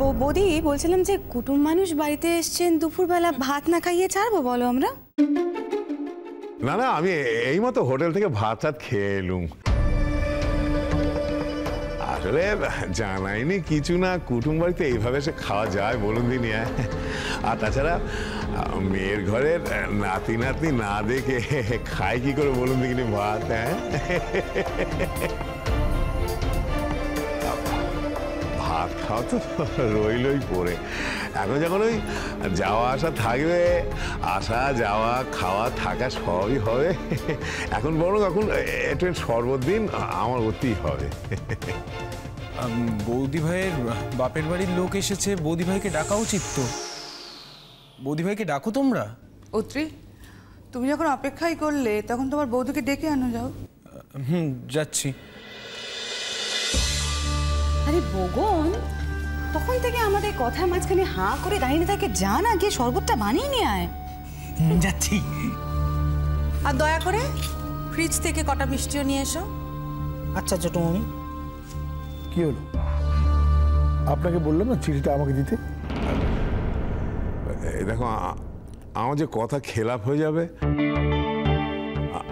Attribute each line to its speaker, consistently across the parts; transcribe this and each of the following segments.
Speaker 1: ও বৌদি, বলছিলাম যে কুটুম মানুষ বাড়িতে এসছেন, দুপুরবেলা ভাত না খাইয়ে ছাড়বো বলো আমরা?
Speaker 2: না না, আমি এইমাত্র হোটেল থেকে ভাত টাত খেয়ে এলুম। আসলে জানাইনি কিছু না, কুটুম বাড়িতে এইভাবে সে খাওয়া যায় বলুন দিনি। আর তাছাড়া মেয়ের ঘরের নাতি নাতনি না দেখে খায় কি করে বলুন দিনি ভাত? ভাত খাওয়া তো রইলই পড়ে। এখন যখন ওই যাওয়া আসা থাকবে, আসা যাওয়া খাওয়া থাকা সবই হবে, এখন বরং এখন একটু শরবত দিন, আমার অতিই হবে।
Speaker 3: বৌদি ভাইয়ের বাপের বাড়ির লোক এসেছে, বৌদি ভাইকে ডাকা উচিত তো। বৌদি ভাইকে ডাকো তোমরা।
Speaker 4: অত্রি, তুমি যখন অপেক্ষাই করলে তখন তোমার বৌদিকে ডেকে আনো যাও।
Speaker 3: যাচ্ছি।
Speaker 1: আরে বগন, তখন থেকে আমাদের কথার মাঝখানে হাঁ করে দাঁড়িয়ে থাকে, যা না গিয়ে শরবতটা বানিয়ে নিয়ে আয়।
Speaker 5: যাচ্ছি।
Speaker 4: আর দয়া করে ফ্রিজ থেকে কটা মিষ্টিও নিয়ে এসো।
Speaker 5: আচ্ছা ছোট মামি।
Speaker 6: কি হলো? আপনাকে বললাম না চিঠিটা আমাকে দিতে।
Speaker 2: দেখো, আমার যে কথা খেলাপ হয়ে যাবে।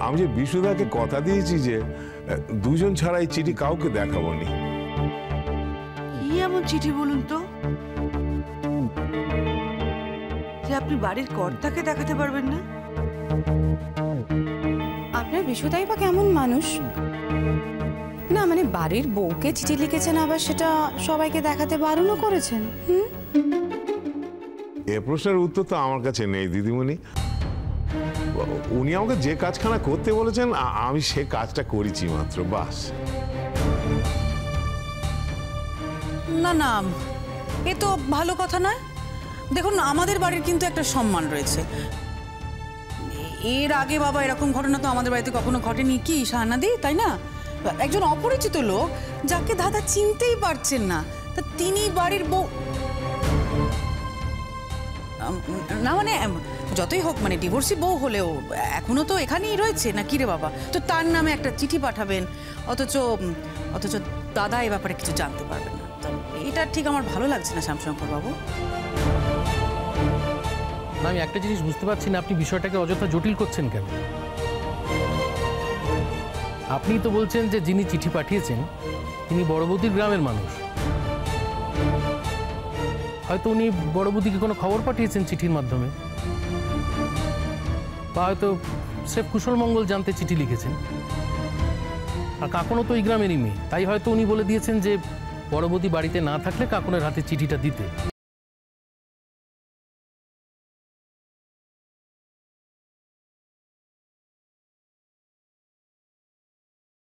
Speaker 2: আমি যে বিশুদাকে কথা দিয়েছি যে দুজন ছাড়া এই চিঠি কাউকে দেখাবো নি।
Speaker 4: কি এমন চিঠি বলুন তো, যে আপনি বাড়ির কর্তাকে দেখাতে পারবেন না?
Speaker 1: আপনার বিশুদাই বা কেমন মানুষ? না মানে বাড়ির বউকে চিঠি লিখেছেন, আবার সেটা সবাইকে দেখাতে বারণও করেছেন।
Speaker 2: এ প্রশ্নের উত্তর তো আমার কাছে নেই দিদিমণি। উনি আমাকে যে কাজখানা করতে বলেছেন, আমি সে কাজটা করেছি মাত্র, বাস।
Speaker 4: না না, এ তো ভালো কথা নয়। দেখুন, আমাদের বাড়ির কিন্তু একটা সম্মান রয়েছে। এর আগে বাবা এরকম ঘটনা তো আমাদের বাড়িতে কখনো ঘটেনি, কি শাহানাদি, তাই না? একজন অপরিচিত লোক যাকে দাদা চিনতেই পারছেন না, তা তিনি বাড়ির বউ না, মানে যতই হোক মানে ডিভোর্সি বউ হলেও এখনো তো এখানেই রয়েছে না, কি রে বাবা? তো তার নামে একটা চিঠি পাঠাবেন, অথচ দাদা এ ব্যাপারে কিছু জানতে পারবেন না। তো এটা ঠিক আমার ভালো লাগছে না শ্যামশঙ্কর বাবু।
Speaker 7: আমি একটা জিনিস বুঝতে পারছি না, আপনি বিষয়টাকে অযথা জটিল করছেন কেন? আপনি তো বলছেন যে যিনি চিঠি পাঠিয়েছেন তিনি বড় বৌদির গ্রামের মানুষ। হয়তো উনি বড় বৌদিকে কোনো খবর পাঠিয়েছেন চিঠির মাধ্যমে, বা হয়তো স্রেফ কুশল মঙ্গল জানতে চিঠি লিখেছেন। আর কাকনও তো এই গ্রামেরই মেয়ে, তাই হয়তো উনি বলে দিয়েছেন যে বড় বৌদি বাড়িতে না থাকলে কাকনের হাতে চিঠিটা দিতে।